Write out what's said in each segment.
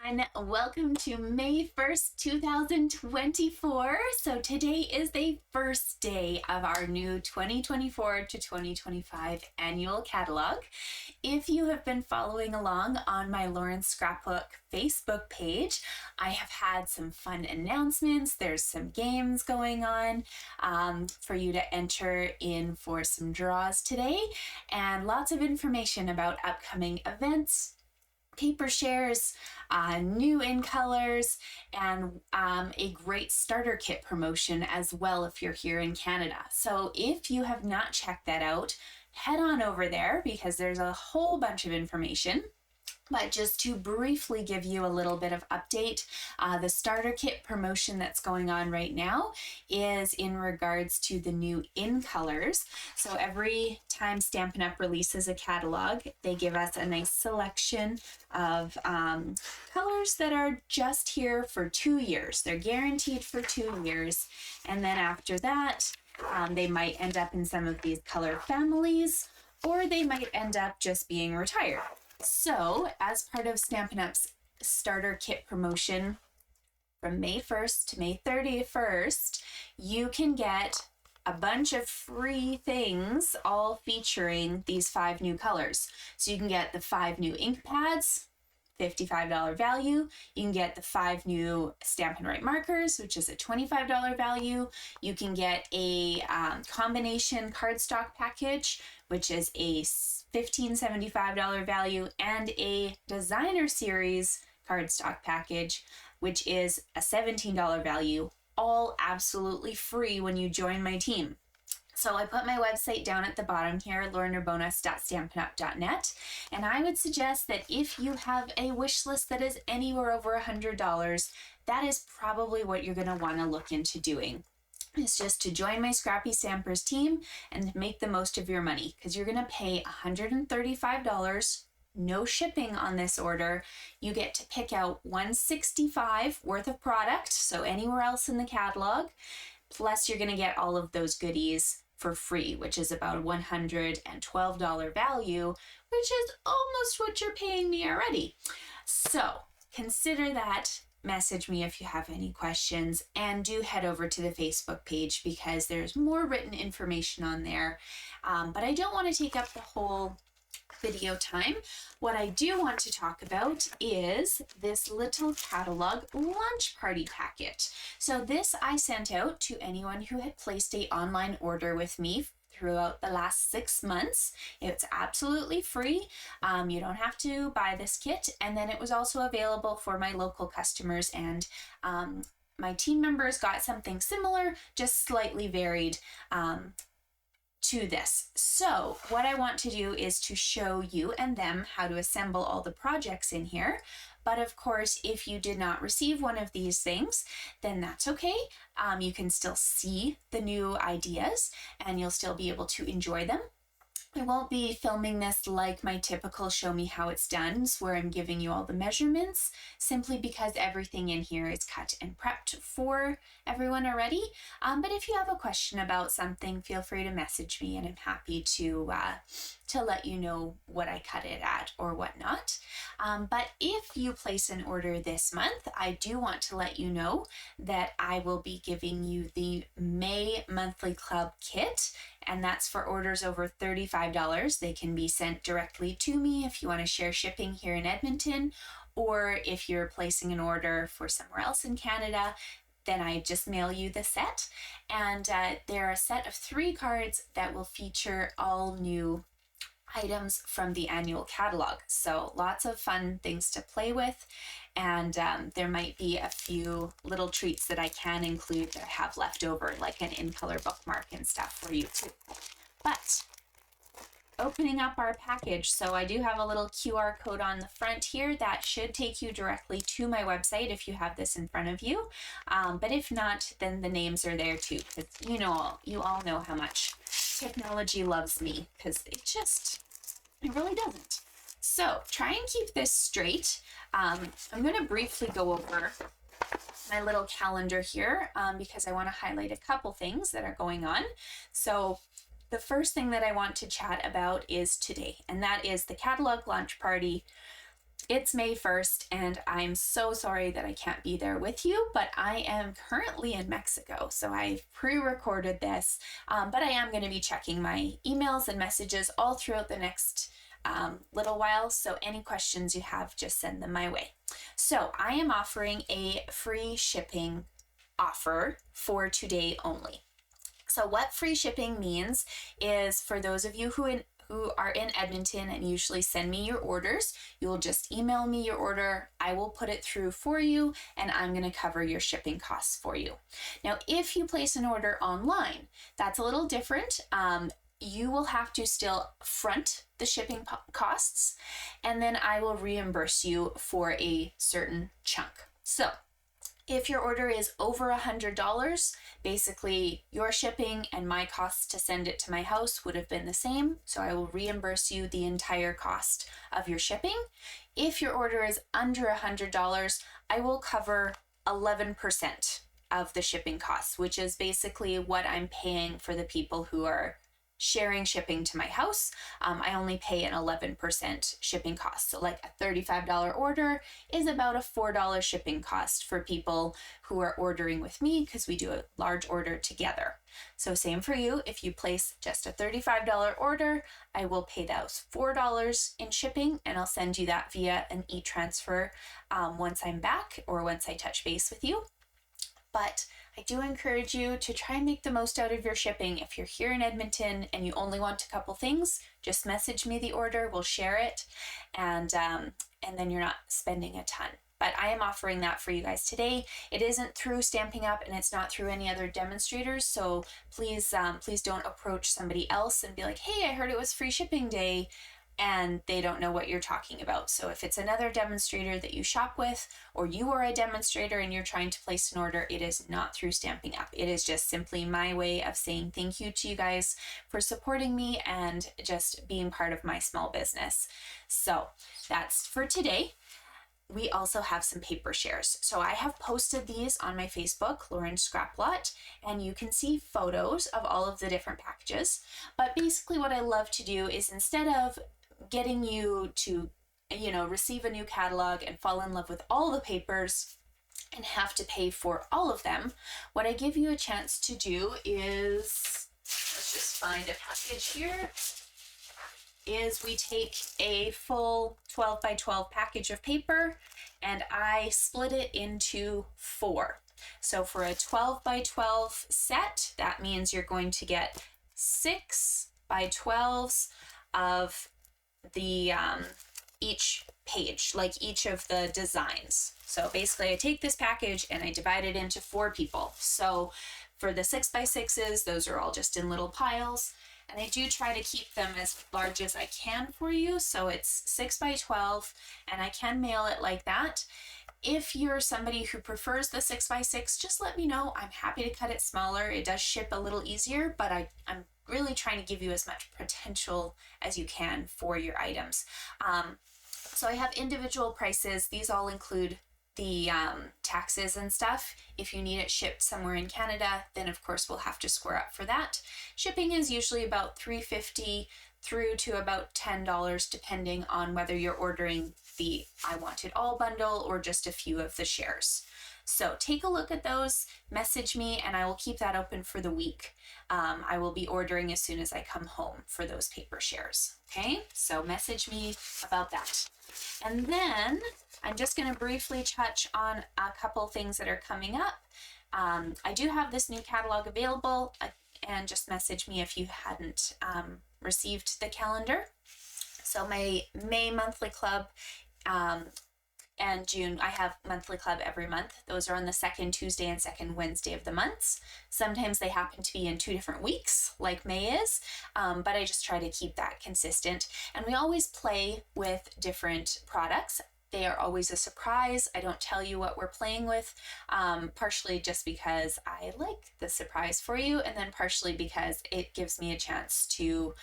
everyone. Welcome to May 1st, 2024. So today is the first day of our new 2024 to 2025 annual catalog. If you have been following along on my Lauren Scrapbook Facebook page, I have had some fun announcements. There's some games going on for you to enter in for some draws today, and lots of information about upcoming events, paper shares, new in colors, and a great starter kit promotion as well if you're here in Canada. So if you have not checked that out, head on over there because there's a whole bunch of information. But just to briefly give you a little bit of update, the starter kit promotion that's going on right now is in regards to the new in colors. So every time Stampin' Up! Releases a catalog, they give us a nice selection of colors that are just here for 2 years. They're guaranteed for 2 years. And then after that, they might end up in some of these color families, or they might end up just being retired. So, as part of Stampin' Up's starter kit promotion from May 1st to May 31st, you can get a bunch of free things all featuring these 5 new colors. So you can get the 5 new ink pads, $55 value. You can get the 5 new Stampin' Write markers, which is a $25 value. You can get a combination cardstock package, which is a $15.75 value, and a designer series cardstock package, which is a $17 value, all absolutely free when you join my team. So I put my website down at the bottom here, learnerbonus.stampinup.net, and I would suggest that if you have a wish list that is anywhere over $100, that is probably what you're going to want to look into doing. It's just to join my Scrappy Stampers team and make the most of your money, because you're going to pay $135, no shipping on this order. You get to pick out $165 worth of product, so anywhere else in the catalog, plus you're going to get all of those goodies for free, which is about a $112 value, which is almost what you're paying me already. So consider that. Message me if you have any questions, and do head over to the Facebook page because there's more written information on there. But I don't want to take up the whole video time. What I do want to talk about is this little catalog lunch party packet. So this I sent out to anyone who had placed an online order with me throughout the last 6 months. It's absolutely free. You don't have to buy this kit. And then it was also available for my local customers, and my team members got something similar, just slightly varied to this. So what I want to do is to show you and them how to assemble all the projects in here. But of course, if you did not receive one of these things, then that's okay. You can still see the new ideas and you'll still be able to enjoy them. I won't be filming this like my typical show me how it's done, where I'm giving you all the measurements, simply because everything in here is cut and prepped for everyone already. But if you have a question about something, feel free to message me and I'm happy to let you know what I cut it at or whatnot. But if you place an order this month, I do want to let you know that I will be giving you the May monthly club kit, and that's for orders over $35. They can be sent directly to me if you want to share shipping here in Edmonton, or if you're placing an order for somewhere else in Canada, then I just mail you the set. And they're a set of 3 cards that will feature all new items from the annual catalog. So lots of fun things to play with, and there might be a few little treats that I can include that I have left over, like an in-color bookmark and stuff for you too. But opening up our package, so I do have a little QR code on the front here that should take you directly to my website if you have this in front of you. But if not, then the names are there too, because you all know how much technology loves me, because it really doesn't. So try and keep this straight. I'm going to briefly go over my little calendar here because I want to highlight a couple things that are going on. So the first thing that I want to chat about is today, and that is the catalog lunch party It's May 1st, and I'm so sorry that I can't be there with you, but I am currently in Mexico, so I've pre-recorded this, but I am going to be checking my emails and messages all throughout the next little while, so any questions you have, just send them my way. So I am offering a free shipping offer for today only. So what free shipping means is, for those of you who are in Edmonton and usually send me your orders, you will just email me your order. I will put it through for you, and I'm going to cover your shipping costs for you. Now, if you place an order online, that's a little different. You will have to still front the shipping costs, and then I will reimburse you for a certain chunk. So if your order is over $100, basically your shipping and my costs to send it to my house would have been the same. So I will reimburse you the entire cost of your shipping. If your order is under $100, I will cover 11% of the shipping costs, which is basically what I'm paying for the people who are sharing shipping to my house. I only pay an 11% shipping cost. So like a $35 order is about a $4 shipping cost for people who are ordering with me, because we do a large order together. So same for you. If you place just a $35 order, I will pay those $4 in shipping, and I'll send you that via an e-transfer once I'm back or once I touch base with you. But I do encourage you to try and make the most out of your shipping. If you're here in Edmonton and you only want a couple things, just message me the order, we'll share it, and then you're not spending a ton. But I am offering that for you guys today. It isn't through Stamping Up, and it's not through any other demonstrators, so please don't approach somebody else and be like, hey, I heard it was free shipping day, and they don't know what you're talking about. So if it's another demonstrator that you shop with, or you are a demonstrator and you're trying to place an order, it is not through Stamping Up. It is just simply my way of saying thank you to you guys for supporting me and just being part of my small business. So that's for today. We also have some paper shares. So I have posted these on my Facebook, Lauren Scraplot, and you can see photos of all of the different packages. But basically what I love to do is, instead of getting you to, receive a new catalog and fall in love with all the papers and have to pay for all of them, what I give you a chance to do is, let's just find a package here, is we take a full 12 by 12 package of paper and I split it into 4. So for a 12 by 12 set, that means you're going to get 6 by 12s of the each page, like each of the designs. So basically I take this package and I divide it into 4 people. So for the 6 by 6s, those are all just in little piles. And I do try to keep them as large as I can for you. So it's 6 by 12, and I can mail it like that. If you're somebody who prefers the 6 by 6, just let me know. I'm happy to cut it smaller. It does ship a little easier, but I'm really trying to give you as much potential as you can for your items. So I have individual prices. These all include the taxes and stuff. If you need it shipped somewhere in Canada, then of course we'll have to square up for that. Shipping is usually about $3.50 through to about $10, depending on whether you're ordering the I Want It All bundle or just a few of the shares. So take a look at those, message me, and I will keep that open for the week. I will be ordering as soon as I come home for those paper shares. Okay, so message me about that. And then I'm just going to briefly touch on a couple things that are coming up. I do have this new catalog available, and just message me if you hadn't received the calendar. So my May monthly club and June, I have monthly club every month. Those are on the second Tuesday and second Wednesday of the months. Sometimes they happen to be in 2 different weeks, like May is, but I just try to keep that consistent. And we always play with different products. They are always a surprise. I don't tell you what we're playing with, partially just because I like the surprise for you, and then partially because it gives me a chance to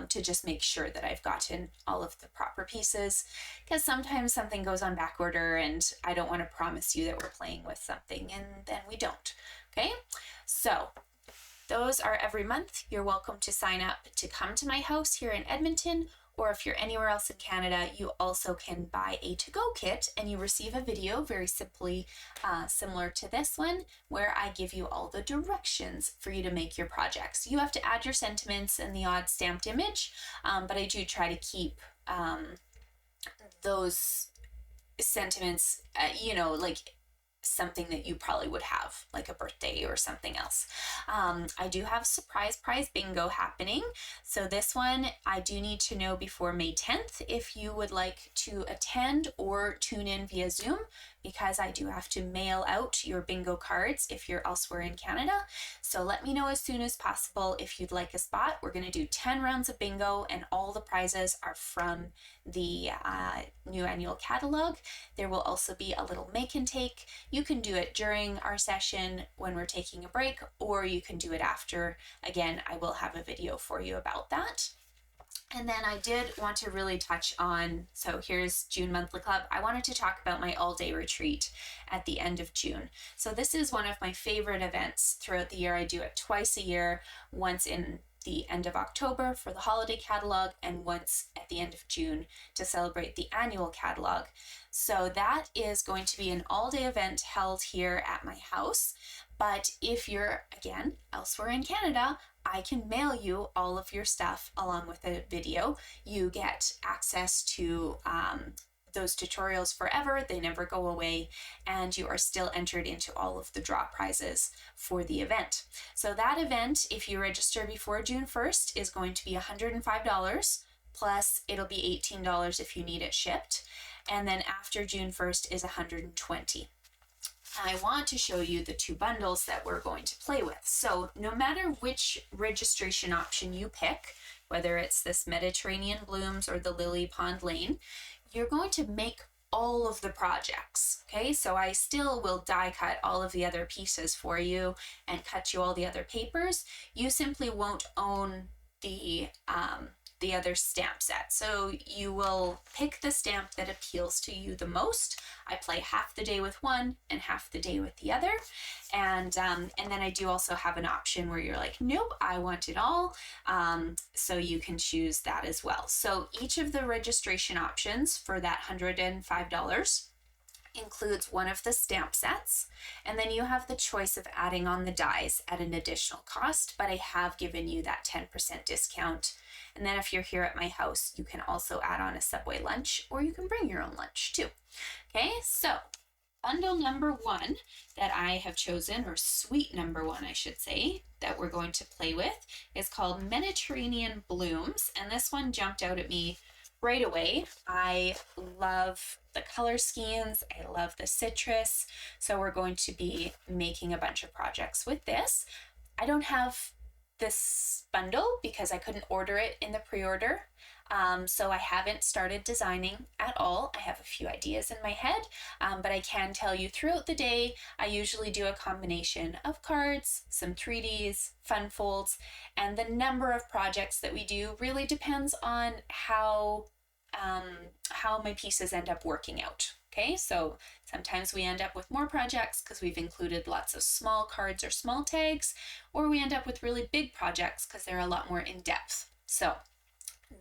just make sure that I've gotten all of the proper pieces, because sometimes something goes on back order and I don't want to promise you that we're playing with something and then we don't. Okay, so those are every month. You're welcome to sign up to come to my house here in Edmonton, Or if you're anywhere else in Canada, you also can buy a to-go kit and you receive a video very simply similar to this one, where I give you all the directions for you to make your projects. You have to add your sentiments and the odd stamped image, but I do try to keep those sentiments, like something that you probably would have, like a birthday or something else. I do have surprise prize bingo happening. So this one, I do need to know before May 10th if you would like to attend or tune in via Zoom, because I do have to mail out your bingo cards if you're elsewhere in Canada. So let me know as soon as possible if you'd like a spot. We're going to do 10 rounds of bingo, and all the prizes are from the new annual catalog. There will also be a little make and take. You can do it during our session when we're taking a break, or you can do it after. Again, I will have a video for you about that. And then I did want to really touch on, so here's June Monthly Club. I wanted to talk about my all-day retreat at the end of June. So this is one of my favorite events throughout the year. I do it twice a year, once in the end of October for the holiday catalog, and once at the end of June to celebrate the annual catalog. So that is going to be an all-day event held here at my house. But if you're, again, elsewhere in Canada, I can mail you all of your stuff along with a video. You get access to those tutorials forever. They never go away, and you are still entered into all of the draw prizes for the event. So that event, if you register before June 1st, is going to be $105, plus it'll be $18 if you need it shipped. And then after June 1st is $120. I want to show you the two bundles that we're going to play with. So no matter which registration option you pick, whether it's this Mediterranean Blooms or the Lily Pond Lane, you're going to make all of the projects, okay? So I still will die cut all of the other pieces for you and cut you all the other papers. You simply won't own the other stamp set. So you will pick the stamp that appeals to you the most. I play half the day with one and half the day with the other. And then I do also have an option where you're like, nope, I want it all. So you can choose that as well. So each of the registration options for that $105 includes one of the stamp sets, and then you have the choice of adding on the dies at an additional cost, but I have given you that 10% discount. And then if you're here at my house, you can also add on a Subway lunch, or you can bring your own lunch too. Okay, so bundle number one that I have chosen, or suite number one, I should say, that we're going to play with is called Mediterranean Blooms, and this one jumped out at me right away. I love the color schemes. I love the citrus. So we're going to be making a bunch of projects with this. I don't have this bundle because I couldn't order it in the pre-order. So I haven't started designing at all. I have a few ideas in my head, but I can tell you throughout the day, I usually do a combination of cards, some 3Ds, fun folds, and the number of projects that we do really depends on how my pieces end up working out. Okay, so sometimes we end up with more projects because we've included lots of small cards or small tags, or we end up with really big projects because they're a lot more in depth. So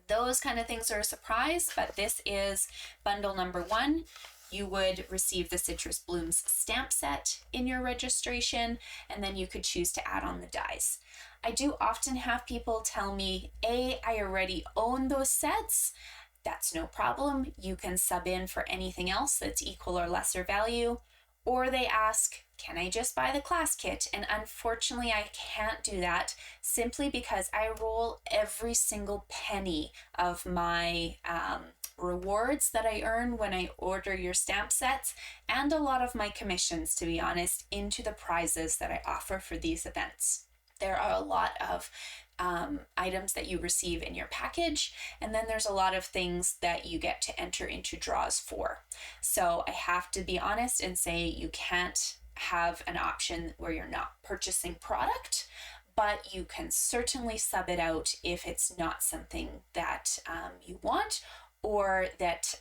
those kind of things are a surprise, but this is bundle number one. You would receive the Citrus Blooms stamp set in your registration, and then you could choose to add on the dies. I do often have people tell me, I already own those sets. That's no problem. You can sub in for anything else that's equal or lesser value. Or they ask, can I just buy the class kit? And unfortunately, I can't do that simply because I roll every single penny of my rewards that I earn when I order your stamp sets, and a lot of my commissions, to be honest, into the prizes that I offer for these events. There are a lot of items that you receive in your package, and then there's a lot of things that you get to enter into draws for. So I have to be honest and say you can't have an option where you're not purchasing product, but you can certainly sub it out if it's not something that you want or that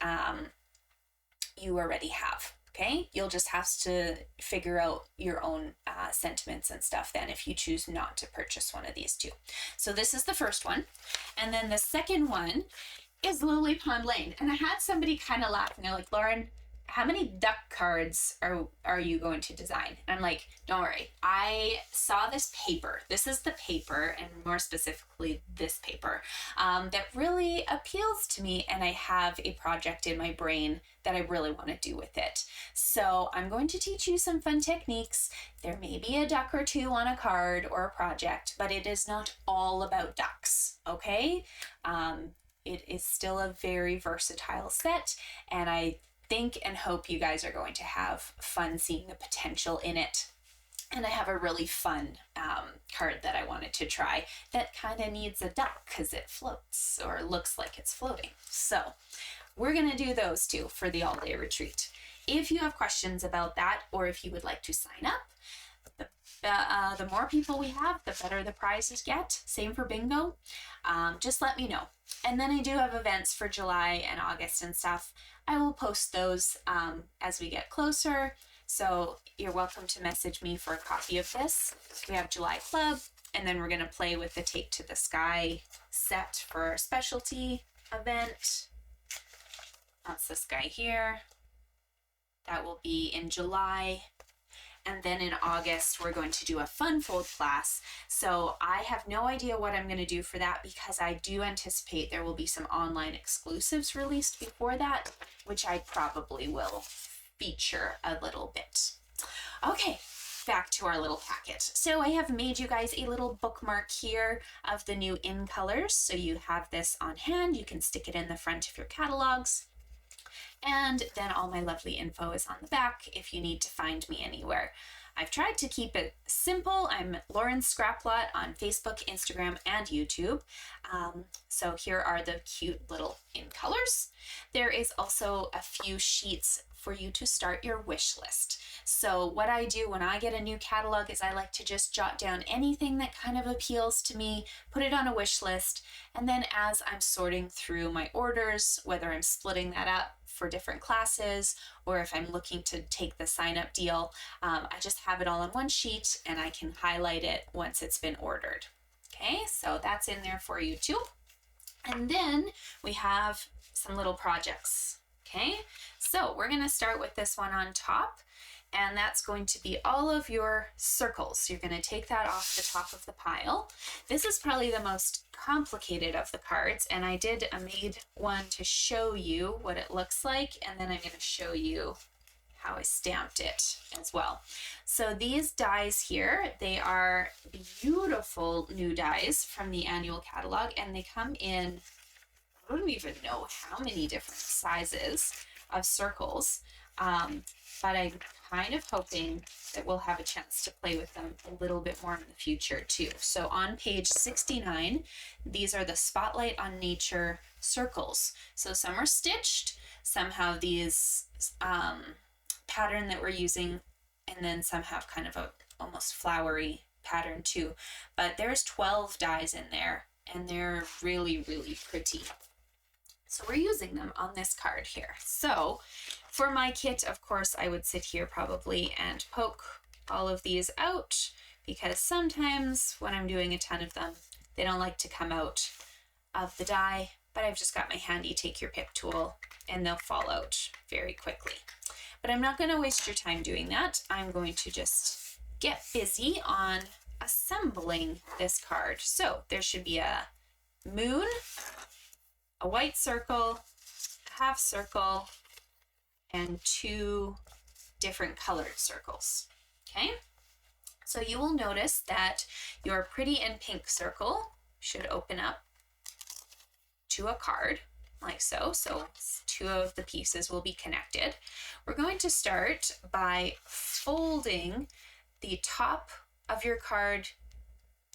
you already have. Okay, you'll just have to figure out your own sentiments and stuff then if you choose not to purchase one of these two. So this is the first one. And then the second one is Lily Pond Lane. And I had somebody kind of laugh and they're like, Lauren, how many duck cards are you going to design? And I'm like, don't worry. I saw this paper. This is the paper, and more specifically this paper, that really appeals to me, and I have a project in my brain that I really want to do with it. So I'm going to teach you some fun techniques. There may be a duck or two on a card or a project, but it is not all about ducks, okay? It is still a very versatile set, and I think and hope you guys are going to have fun seeing the potential in it. And I have a really fun card that I wanted to try that kind of needs a duck because it floats or looks like it's floating. So we're going to do those two for the all-day retreat. If you have questions about that, or if you would like to sign up, the more people we have, the better the prizes get. Same for bingo. Just let me know. And then I do have events for July and August and stuff. I will post those as we get closer. So you're welcome to message me for a copy of this. We have July Club, and then we're going to play with the Take to the Sky set for our specialty event. That's this guy here. That will be in July. And then in August, we're going to do a fun fold class. So I have no idea what I'm going to do for that because I do anticipate there will be some online exclusives released before that, which I probably will feature a little bit. Okay, back to our little packet. So I have made you guys a little bookmark here of the new in colors. So you have this on hand. You can stick it in the front of your catalogs. And then all my lovely info is on the back if you need to find me anywhere. I've tried to keep it simple. I'm Lauren Scraplot on Facebook, Instagram, and YouTube. So here are the cute little in colors. There is also a few sheets for you to start your wish list. So what I do when I get a new catalog is I like to just jot down anything that kind of appeals to me, put it on a wish list, and then as I'm sorting through my orders, whether I'm splitting that up for different classes or if I'm looking to take the sign up deal, I just have it all on one sheet and I can highlight it once it's been ordered. Okay, so that's in there for you too. And then we have some little projects. Okay, so we're going to start with this one on top, and that's going to be all of your circles. You're going to take that off the top of the pile. This is probably the most complicated of the cards, and I made one to show you what it looks like, and then I'm going to show you how I stamped it as well. So these dies here, they are beautiful new dies from the annual catalog, and they come in, I don't even know how many different sizes of circles, but I'm kind of hoping that we'll have a chance to play with them a little bit more in the future too. So on page 69, these are the Spotlight on Nature circles. So some are stitched, some have these pattern that we're using, and then some have kind of a almost flowery pattern too. But there's 12 dies in there, and they're really, really pretty. So we're using them on this card here. So for my kit, of course, I would sit here probably and poke all of these out because sometimes when I'm doing a ton of them, they don't like to come out of the die, but I've just got my handy take your pick tool and they'll fall out very quickly. But I'm not going to waste your time doing that. I'm going to just get busy on assembling this card. So there should be a moon, a white circle, a half circle, and 2 different colored circles. Okay, so you will notice that your pretty and pink circle should open up to a card like so. So 2 of the pieces will be connected. We're going to start by folding the top of your card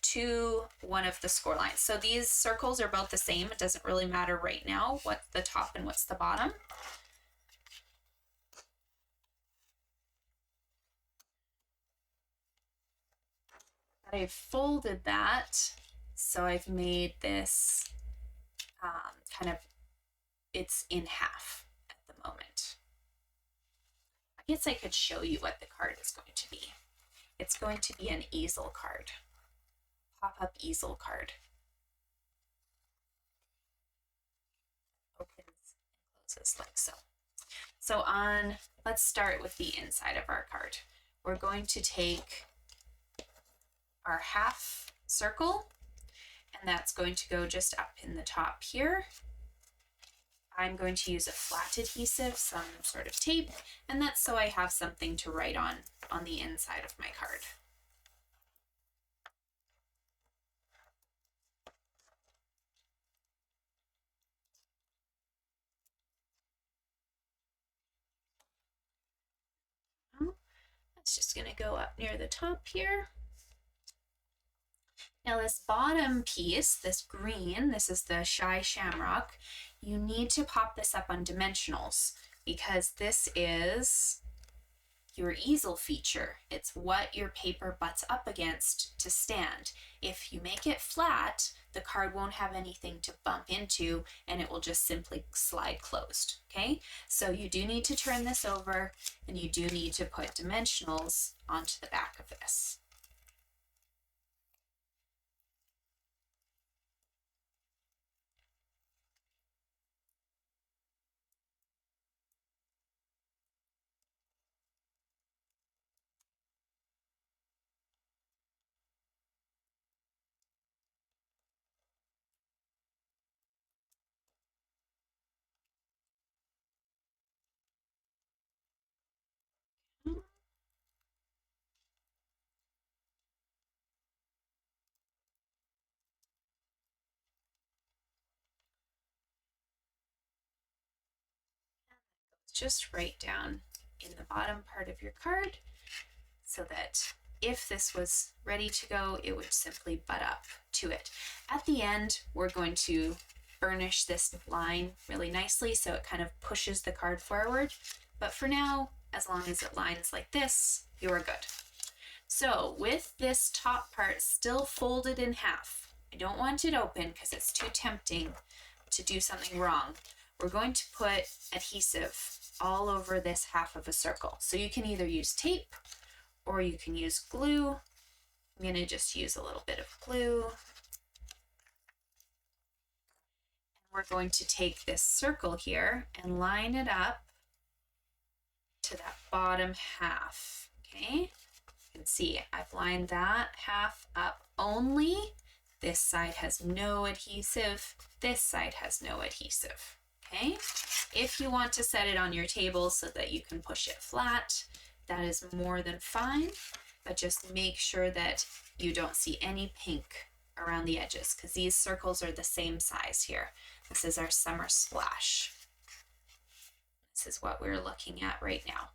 to one of the score lines. So these circles are both the same. It doesn't really matter right now what's the top and what's the bottom. But I've folded that, so I've made this kind of, it's in half at the moment. I guess I could show you what the card is going to be. It's going to be an easel card. Pop-up easel card. just like so. So let's start with the inside of our card. We're going to take our half circle, and that's going to go just up in the top here. I'm going to use a flat adhesive, some sort of tape, and that's so I have something to write on the inside of my card. That's just going to go up near the top here. Now this bottom piece, this green, this is the Shy Shamrock, you need to pop this up on dimensionals because this is your easel feature. It's what your paper butts up against to stand. If you make it flat, the card won't have anything to bump into and it will just simply slide closed, okay? So you do need to turn this over and you do need to put dimensionals onto the back of this. Just right down in the bottom part of your card so that if this was ready to go, it would simply butt up to it. At the end, we're going to burnish this line really nicely so it kind of pushes the card forward. But for now, as long as it lines like this, you're good. So with this top part still folded in half, I don't want it open because it's too tempting to do something wrong. We're going to put adhesive all over this half of a circle. So you can either use tape or you can use glue. I'm going to just use a little bit of glue. And we're going to take this circle here and line it up to that bottom half, okay? You can see I've lined that half up only. This side has no adhesive. This side has no adhesive. Okay, if you want to set it on your table so that you can push it flat, that is more than fine, but just make sure that you don't see any pink around the edges because these circles are the same size here. This is our summer splash. This is what we're looking at right now.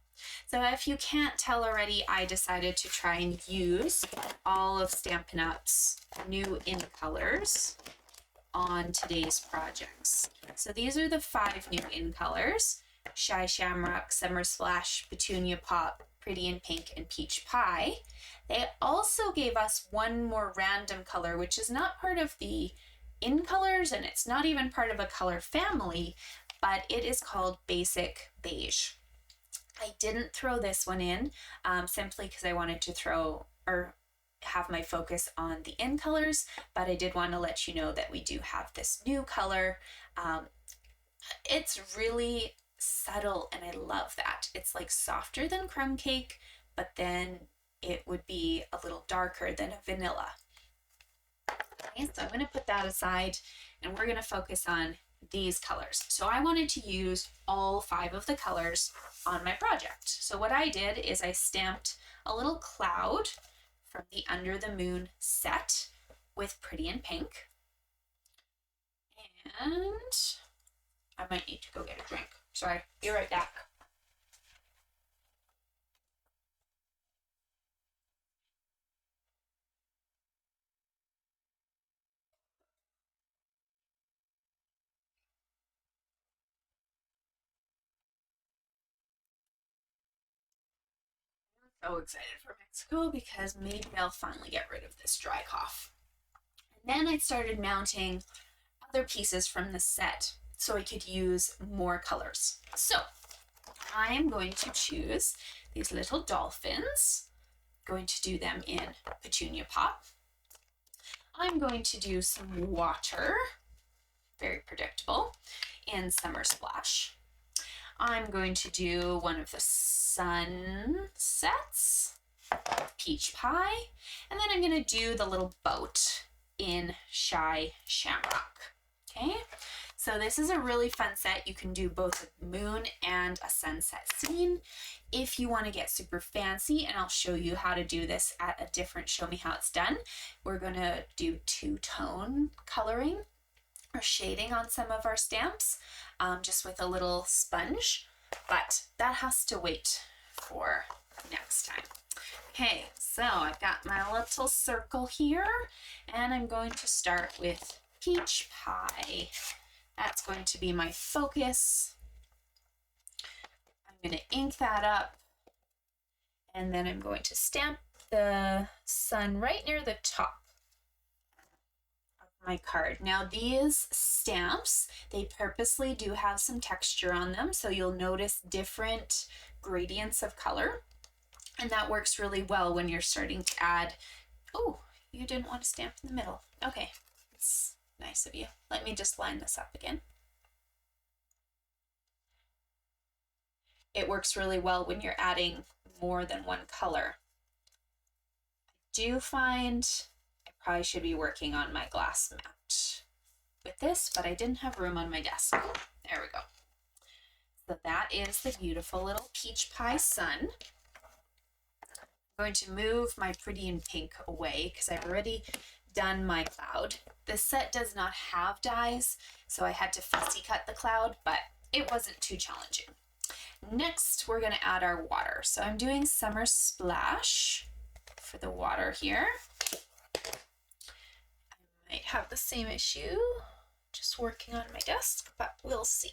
So if you can't tell already, I decided to try and use all of Stampin' Up's new in colors on today's projects. So these are the 5 new in colors: Shy Shamrock, Summer Splash, Petunia Pop, Pretty in Pink, and Peach Pie. They also gave us one more random color, which is not part of the in colors and it's not even part of a color family, but it is called Basic Beige. I didn't throw this one in simply because I wanted to have my focus on the in colors, but I did want to let you know that we do have this new color. It's really subtle and I love that. It's like softer than crumb cake, but then it would be a little darker than a vanilla. Okay, so I'm going to put that aside and we're going to focus on these colors. So I wanted to use all 5 of the colors on my project. So what I did is I stamped a little cloud from the Under the Moon set with Pretty in Pink. And I might need to go get a drink. Sorry, be right back. I'm so excited for Mexico because maybe I'll finally get rid of this dry cough. And then I started mounting other pieces from the set so I could use more colors. So I'm going to choose these little dolphins. I'm going to do them in Petunia Pop. I'm going to do some water, very predictable, in Summer Splash. I'm going to do one of the sunsets, peach pie, and then I'm going to do the little boat in Shy Shamrock. Okay, so this is a really fun set. You can do both a moon and a sunset scene if you want to get super fancy, and I'll show you how to do this at a different Show Me How It's Done. We're going to do two-tone coloring or shading on some of our stamps, just with a little sponge, but that has to wait for next time. Okay, so I've got my little circle here, and I'm going to start with peach pie. That's going to be my focus. I'm going to ink that up, and then I'm going to stamp the sun right near the top of my card. Now these stamps, they purposely do have some texture on them, so you'll notice different gradients of color, and that works really well when you're starting to add. Oh, you didn't want to stamp in the middle. Okay, it's nice of you. Let me just line this up again. It works really well when you're adding more than one color. I do find I probably should be working on my glass mat with this, but I didn't have room on my desk. There we go. So that is the beautiful little peach pie sun. I'm going to move my pretty in pink away because I've already done my cloud. This set does not have dies, so I had to fussy cut the cloud, but it wasn't too challenging. Next, we're going to add our water. So I'm doing Summer Splash for the water here. I might have the same issue, just working on my desk, but we'll see.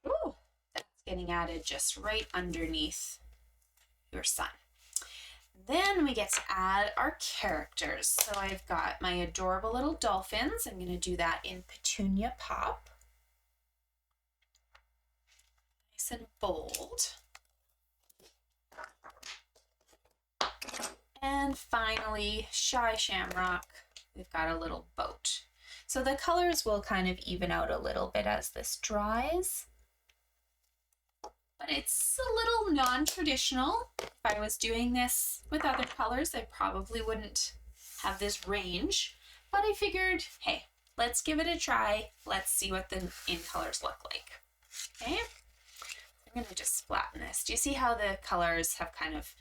Ooh, that's getting added just right underneath your sun. Then we get to add our characters. So I've got my adorable little dolphins. I'm going to do that in Petunia Pop. Nice and bold. And finally, Shy Shamrock. We've got a little boat. So the colors will kind of even out a little bit as this dries. But it's a little non-traditional. If I was doing this with other colors, I probably wouldn't have this range. But I figured, hey, let's give it a try. Let's see what the in colors look like. Okay, I'm going to just flatten this. Do you see how the colors have kind of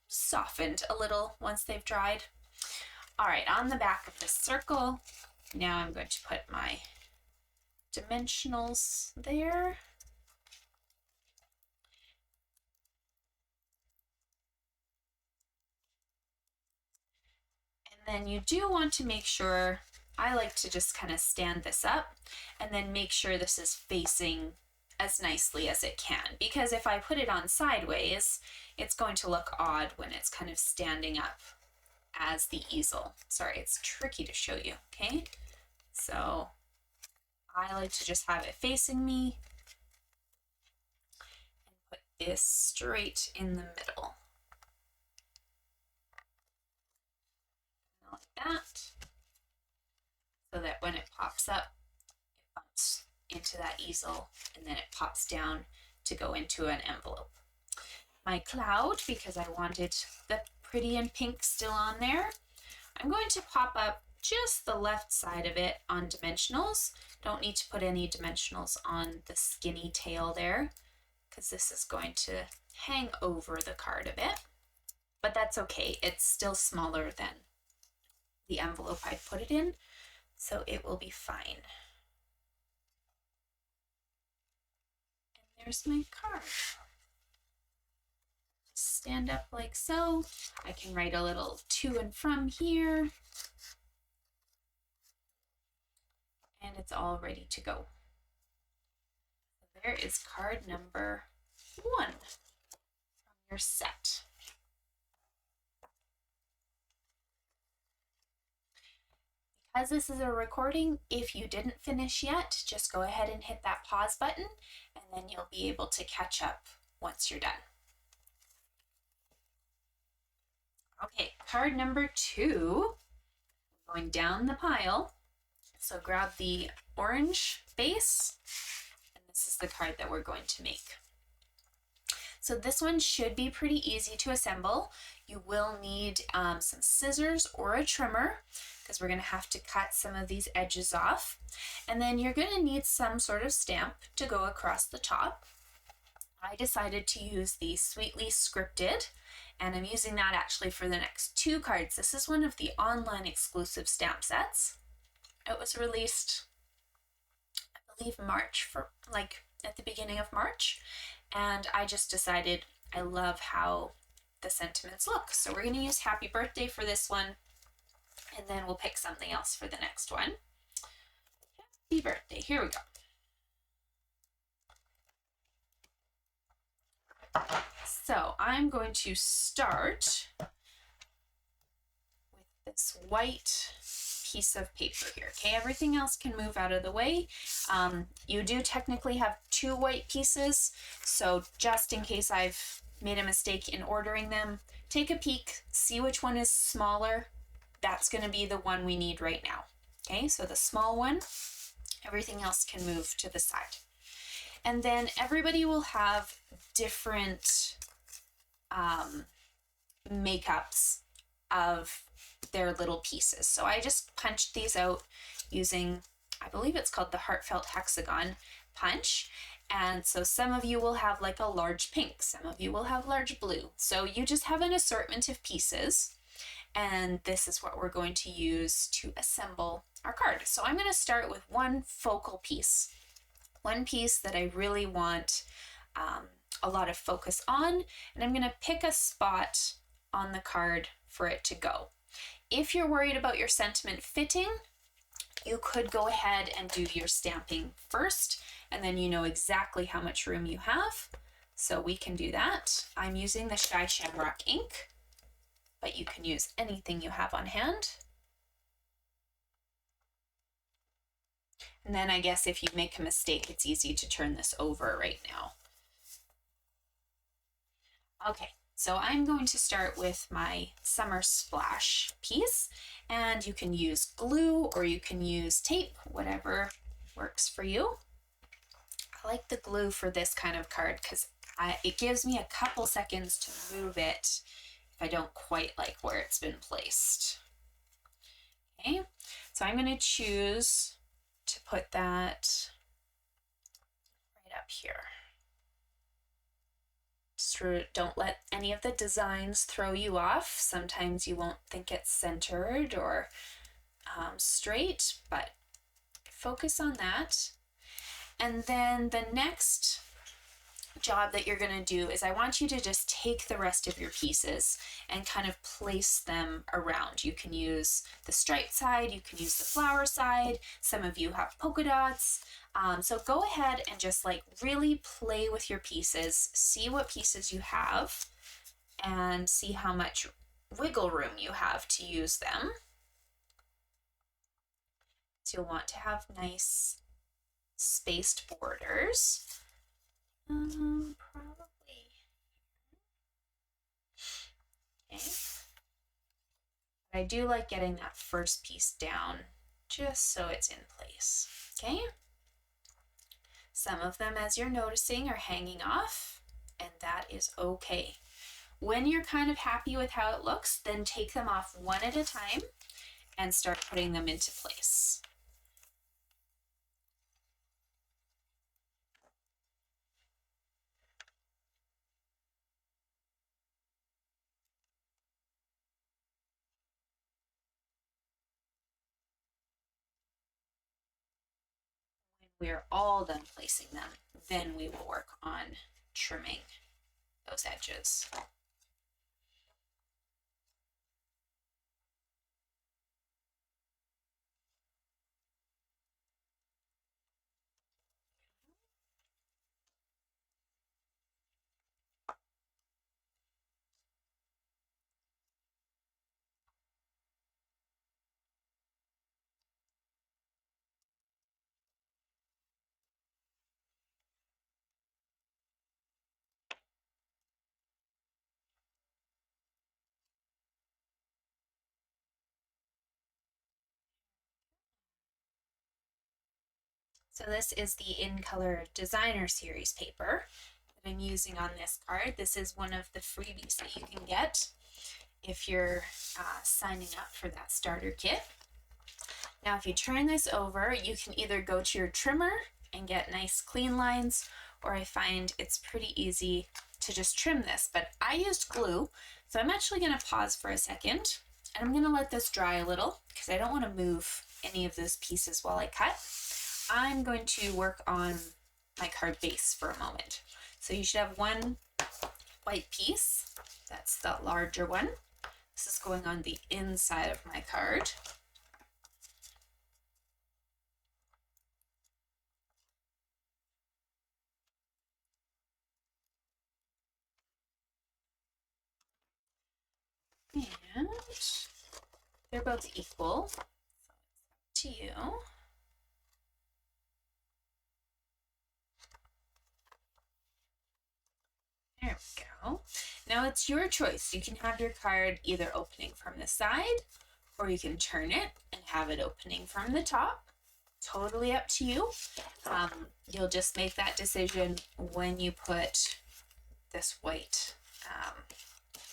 softened a little once they've dried? All right, on the back of this circle, now I'm going to put my dimensionals there. Then you do want to make sure, I like to just kind of stand this up and then make sure this is facing as nicely as it can, because if I put it on sideways, it's going to look odd when it's kind of standing up as the easel. Sorry, it's tricky to show you, okay? So I like to just have it facing me and put this straight in the middle. Like that, so that when it pops up, it bumps into that easel and then it pops down to go into an envelope. My cloud, because I wanted the pretty and pink still on there, I'm going to pop up just the left side of it on dimensionals. Don't need to put any dimensionals on the skinny tail there, because this is going to hang over the card a bit, but that's okay. It's still smaller than the envelope I put it in, so it will be fine. And there's my card. Stand up like so. I can write a little to and from here, and it's all ready to go. There is card number 1 from your set. As this is a recording, if you didn't finish yet, just go ahead and hit that pause button, and then you'll be able to catch up once you're done. Okay, card number 2, going down the pile. So grab the orange base, and this is the card that we're going to make. So this one should be pretty easy to assemble. You will need some scissors or a trimmer because we're going to have to cut some of these edges off. And then you're going to need some sort of stamp to go across the top. I decided to use the Sweetly Scripted, and I'm using that actually for the next 2 cards. This is one of the online exclusive stamp sets. It was released, I believe, March, for like at the beginning of March. And I just decided I love how the sentiments look. So we're going to use Happy Birthday for this one, and then we'll pick something else for the next one. Happy Birthday, here we go. So I'm going to start with this white piece of paper here. Okay, everything else can move out of the way. You do technically have 2 white pieces, so just in case I've made a mistake in ordering them, take a peek, see which one is smaller. That's going to be the one we need right now. Okay, so the small one, everything else can move to the side. And then everybody will have different makeups of their little pieces. So I just punched these out using, I believe it's called the Heartfelt Hexagon punch. And so some of you will have like a large pink, some of you will have large blue. So you just have an assortment of pieces, and this is what we're going to use to assemble our card. So I'm going to start with one focal piece, one piece that I really want a lot of focus on, and I'm going to pick a spot on the card for it to go. If you're worried about your sentiment fitting, you could go ahead and do your stamping first, and then you know exactly how much room you have. So we can do that. I'm using the Shy Shamrock ink, but you can use anything you have on hand. And then I guess if you make a mistake, it's easy to turn this over right now. Okay, so I'm going to start with my Summer Splash piece, and you can use glue or you can use tape, whatever works for you. I like the glue for this kind of card because it gives me a couple seconds to move it if I don't quite like where it's been placed. Okay, so I'm going to choose to put that right up here. Don't let any of the designs throw you off. Sometimes you won't think it's centered or straight, but focus on that. And then the next job that you're going to do is I want you to just take the rest of your pieces and kind of place them around. You can use the striped side, you can use the flower side, some of you have polka dots. So go ahead and just like really play with your pieces, see what pieces you have, and see how much wiggle room you have to use them. So you'll want to have nice spaced borders. Probably. Okay. But I do like getting that first piece down just so it's in place. Okay. Some of them, as you're noticing, are hanging off, and that is okay. When you're kind of happy with how it looks, then take them off one at a time and start putting them into place. When we're all done placing them, then we will work on trimming those edges. So this is the In Color Designer Series paper that I'm using on this card. This is one of the freebies that you can get if you're signing up for that starter kit. Now, if you turn this over, you can either go to your trimmer and get nice clean lines, or I find it's pretty easy to just trim this, but I used glue, so I'm actually going to pause for a second, and I'm going to let this dry a little because I don't want to move any of those pieces while I cut. I'm going to work on my card base for a moment. So you should have one white piece. That's the larger one. This is going on the inside of my card. And they're both equal. So it's up to you. There we go. Now it's your choice. You can have your card either opening from the side, or you can turn it and have it opening from the top. Totally up to you. You'll just make that decision when you put this white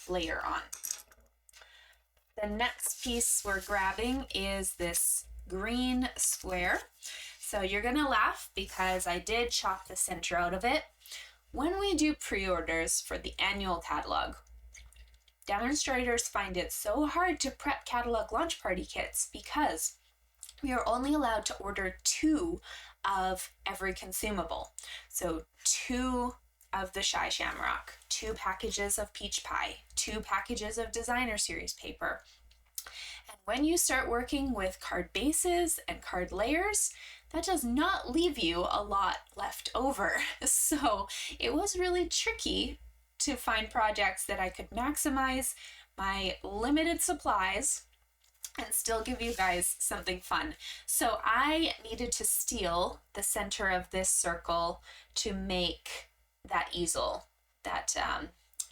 layer on. The next piece we're grabbing is this green square. So you're gonna laugh because I did chop the center out of it. When we do pre-orders for the annual catalog, demonstrators find it so hard to prep catalog launch party kits because we are only allowed to order 2 of every consumable. So 2 of the Shy Shamrock, 2 packages of peach pie, 2 packages of designer series paper. And when you start working with card bases and card layers, that does not leave you a lot left over. So it was really tricky to find projects that I could maximize my limited supplies and still give you guys something fun. So I needed to steal the center of this circle to make that easel that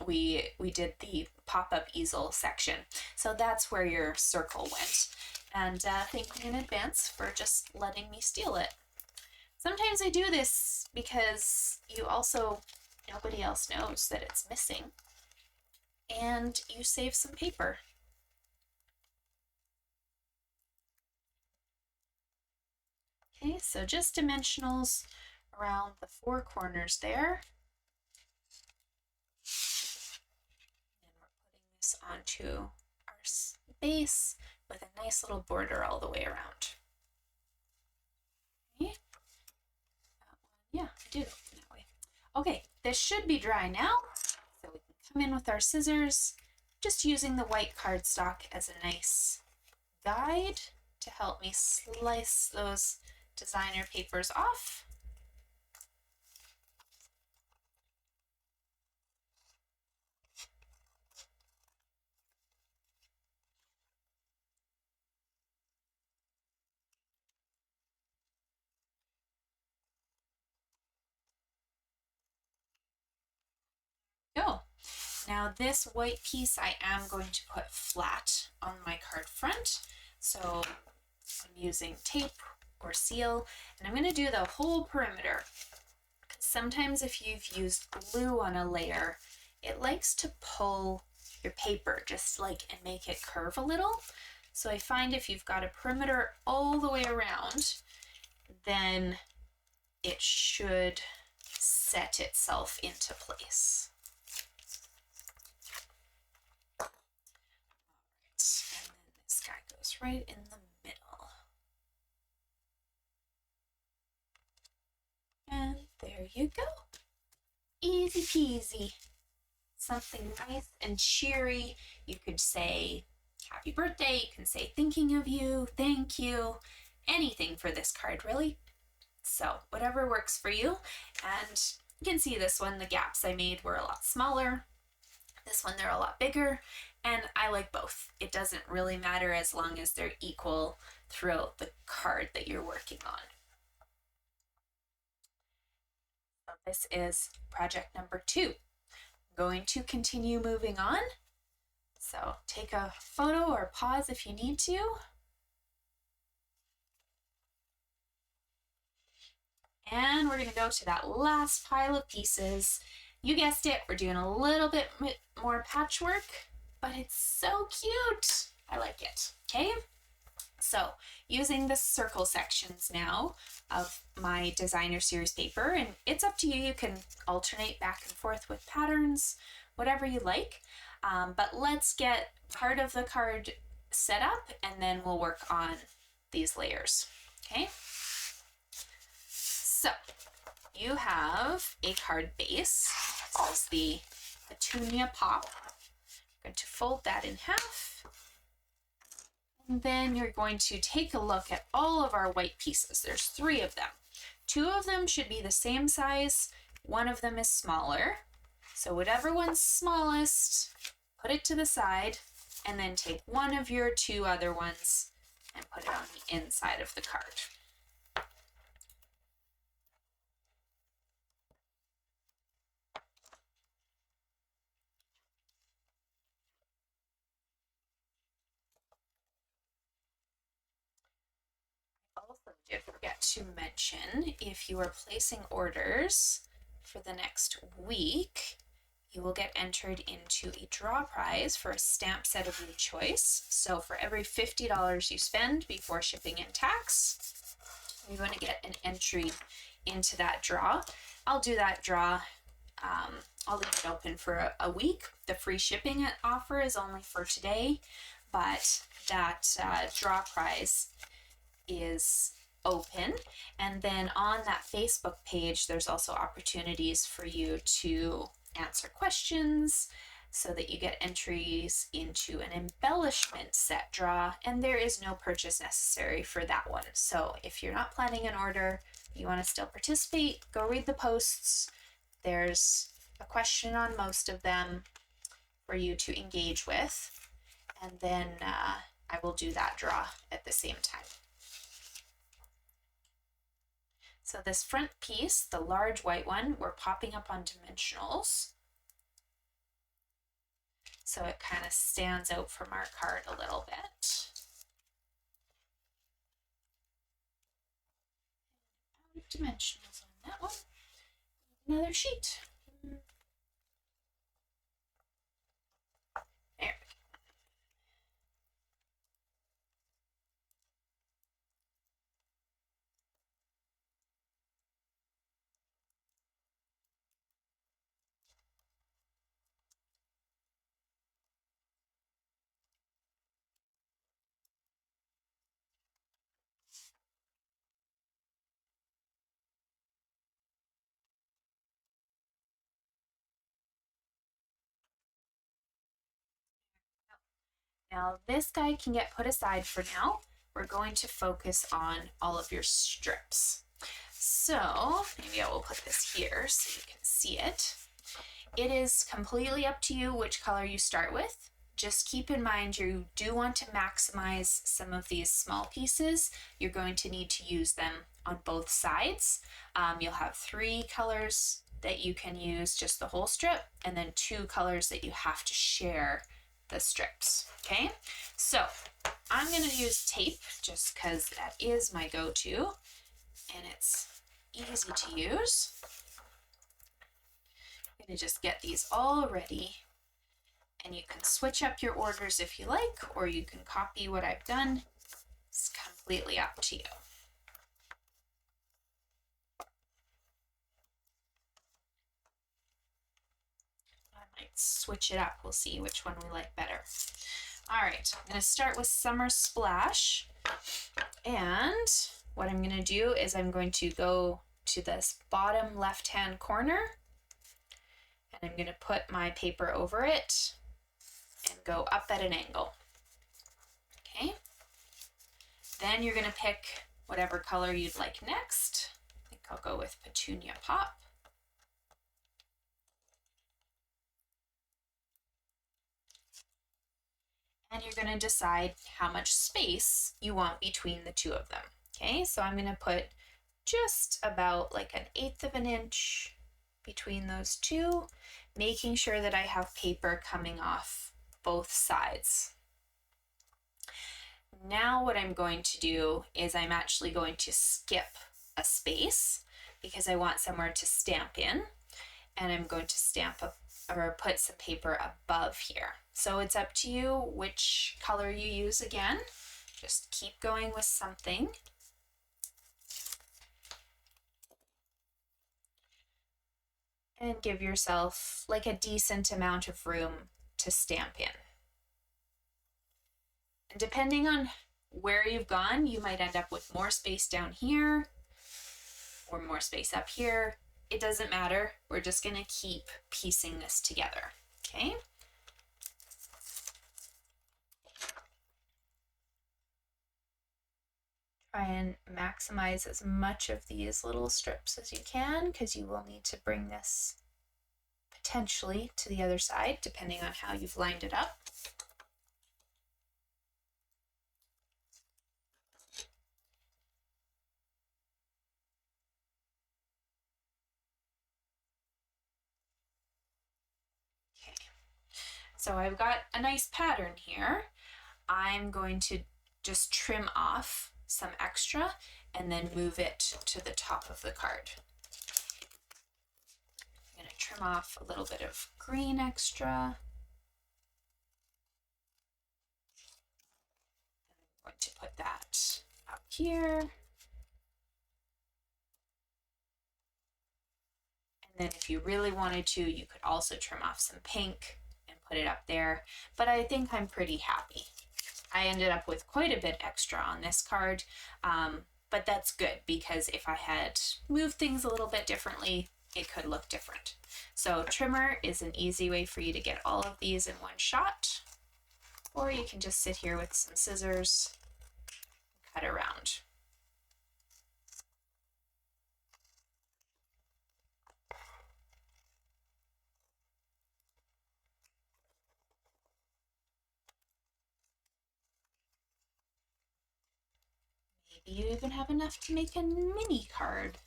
we did the pop-up easel section. So that's where your circle went. And thank you in advance for just letting me steal it. Sometimes I do this because nobody else knows that it's missing. And you save some paper. Okay, so just dimensionals around the 4 corners there. And we're putting this onto our base with a nice little border all the way around. Okay. Yeah, I did open that way. Okay, this should be dry now. So we can come in with our scissors, just using the white cardstock as a nice guide to help me slice those designer papers off. Go. Now this white piece I am going to put flat on my card front. So I'm using tape or seal, and I'm going to do the whole perimeter. Sometimes if you've used glue on a layer, it likes to pull your paper just like and make it curve a little. So I find if you've got a perimeter all the way around, then it should set itself into place. All right, and then this guy goes right in the middle. And there you go. Easy peasy. Something nice and cheery. You could say happy birthday. You can say thinking of you, thank you, anything for this card really. So whatever works for you. And you can see this one, the gaps I made were a lot smaller. This one, they're a lot bigger. And I like both. It doesn't really matter as long as they're equal throughout the card that you're working on. So this is project number 2. I'm going to continue moving on. So take a photo or pause if you need to. And we're going to go to that last pile of pieces. You guessed it, we're doing a little bit more patchwork, but it's so cute. I like it. Okay, so using the circle sections now of my designer series paper, and it's up to you, you can alternate back and forth with patterns, whatever you like, but let's get part of the card set up and then we'll work on these layers. Okay, so you have a card base. This is the Petunia Pop. I'm going to fold that in half. And then you're going to take a look at all of our white pieces. There's 3 of them. 2 of them should be the same size. 1 of them is smaller. So whatever one's smallest, put it to the side, and then take 1 of your 2 other ones and put it on the inside of the card. Also did forget to mention, if you are placing orders for the next week, you will get entered into a draw prize for a stamp set of your choice. So for every $50 you spend before shipping and tax, you're going to get an entry into that draw. I'll do that draw. I'll leave it open for a week. The free shipping offer is only for today, but that draw prize is open. And then on that Facebook page, there's also opportunities for you to answer questions so that you get entries into an embellishment set draw, and there is no purchase necessary for that one. So if you're not planning an order, you want to still participate, go read the posts. There's a question on most of them for you to engage with, and then I will do that draw at the same time. So this front piece, the large white one, we're popping up on dimensionals. So it kind of stands out from our card a little bit. Out of dimensionals on that one. Another sheet. There. Now this guy can get put aside for now. We're going to focus on all of your strips. So maybe I will put this here so you can see it. It is completely up to you which color you start with. Just keep in mind you do want to maximize some of these small pieces. You're going to need to use them on both sides. You'll have 3 colors that you can use just the whole strip, and then 2 colors that you have to share the strips. Okay, so I'm going to use tape just because that is my go-to and it's easy to use. I'm going to just get these all ready, and you can switch up your orders if you like, or you can copy what I've done. It's completely up to you. I might switch it up. We'll see which one we like better. All right, I'm going to start with Summer Splash, and what I'm going to do is I'm going to go to this bottom left-hand corner, and I'm going to put my paper over it and go up at an angle. Okay, then you're going to pick whatever color you'd like next. I think I'll go with Petunia Pop. And you're going to decide how much space you want between the 2 of them. Okay, so I'm going to put just about like 1/8 of an inch between those 2, making sure that I have paper coming off both sides. Now what I'm going to do is I'm actually going to skip a space. because I want somewhere to stamp in, and I'm going to stamp up or put some paper above here. So it's up to you which color you use again. Just keep going with something. And give yourself like a decent amount of room to stamp in. And depending on where you've gone, you might end up with more space down here or more space up here. It doesn't matter. We're just going to keep piecing this together. Okay? Try and maximize as much of these little strips as you can, because you will need to bring this potentially to the other side, depending on how you've lined it up. Okay, so I've got a nice pattern here. I'm going to just trim off some extra and then move it to the top of the card. I'm going to trim off a little bit of green extra. I'm going to put that up here. And then if you really wanted to, you could also trim off some pink and put it up there. But I think I'm pretty happy. I ended up with quite a bit extra on this card, but that's good because if I had moved things a little bit differently, it could look different. So trimmer is an easy way for you to get all of these in one shot, or you can just sit here with some scissors and cut around. Maybe you even have enough to make a mini card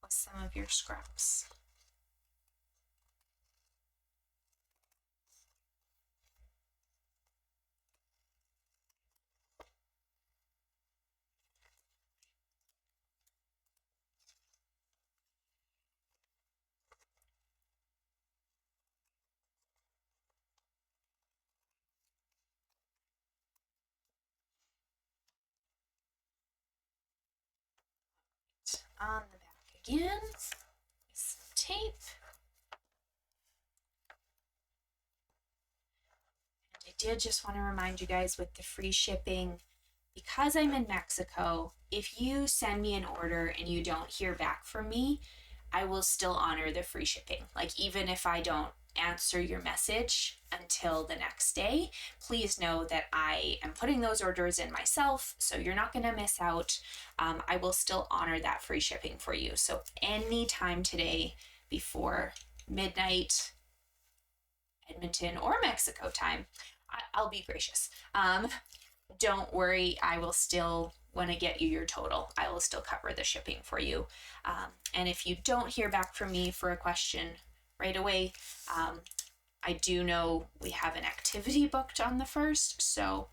with some of your scraps. On the back again, some tape. And I did just want to remind you guys with the free shipping, because I'm in Mexico, if you send me an order and you don't hear back from me, I will still honor the free shipping. Like, even if I don't answer your message until the next day, please know that I am putting those orders in myself, so you're not going to miss out. I will still honor that free shipping for you. So anytime today before midnight, Edmonton or Mexico time, I'll be gracious. Don't worry, I will still, when I get you your total, I will still cover the shipping for you. And if you don't hear back from me for a question right away, I do know we have an activity booked on the 1st, so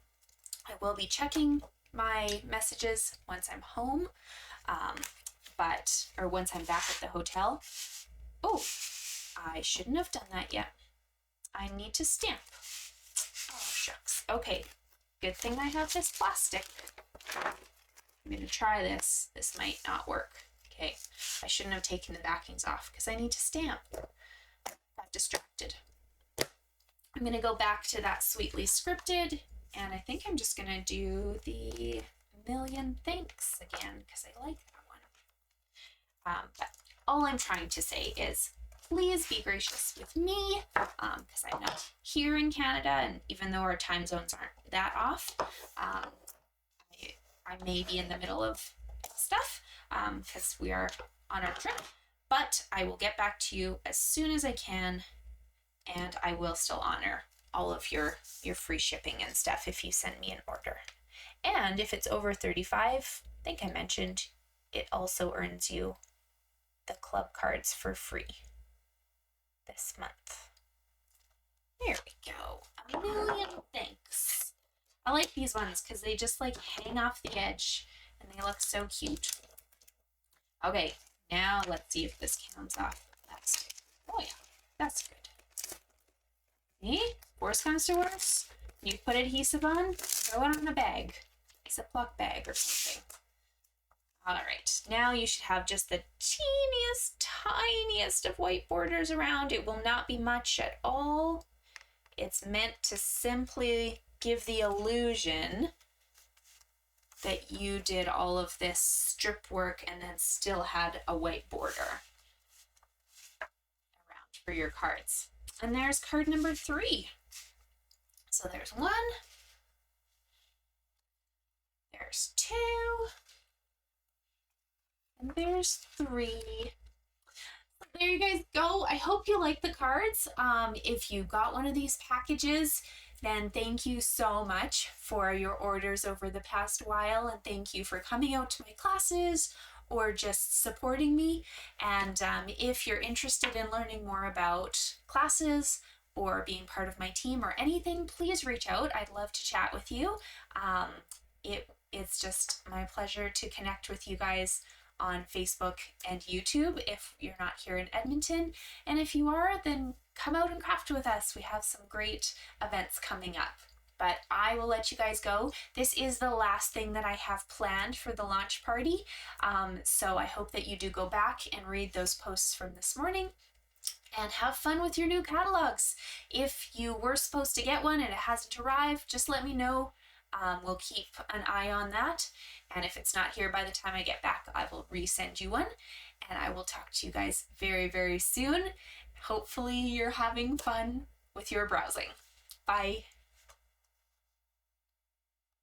I will be checking my messages once I'm home, or once I'm back at the hotel. Oh, I shouldn't have done that yet. I need to stamp. Oh, shucks. Okay, good thing I have this plastic. I'm going to try this. This might not work. Okay, I shouldn't have taken the backings off because I need to stamp. Got distracted. I'm going to go back to that sweetly scripted, and I think I'm just going to do the million thanks again because I like that one. But all I'm trying to say is please be gracious with me because I'm not here in Canada, and even though our time zones aren't that off, I may be in the middle of stuff because we are on our trip, but I will get back to you as soon as I can, and I will still honor all of your free shipping and stuff if you send me an order. And if it's over 35, I think I mentioned, it also earns you the club cards for free this month. There we go. A million thanks. I like these ones because they just like hang off the edge and they look so cute. Okay, Now let's see if this comes off the plastic. Oh yeah, that's good. See? Worst comes to worst, you put adhesive on, throw it on a bag. Ziploc bag or something. All right, now you should have just the teeniest, tiniest of white borders around. It will not be much at all. It's meant to simply give the illusion that you did all of this strip work and then still had a white border around for your cards. And there's card number 3. So there's 1, there's 2, and there's 3. There you guys go. I hope you like the cards. If you got one of these packages, then thank you so much for your orders over the past while, and thank you for coming out to my classes or just supporting me. And if you're interested in learning more about classes or being part of my team or anything, please reach out. I'd love to chat with you. It's just my pleasure to connect with you guys on Facebook and YouTube if you're not here in Edmonton. And if you are, then come out and craft with us. We have some great events coming up. But I will let you guys go. This is the last thing that I have planned for the launch party. So I hope that you do go back and read those posts from this morning and have fun with your new catalogs. If you were supposed to get one and it hasn't arrived, just let me know. We'll keep an eye on that. And if it's not here by the time I get back, I will resend you one. And I will talk to you guys very, very soon. Hopefully you're having fun with your browsing. Bye.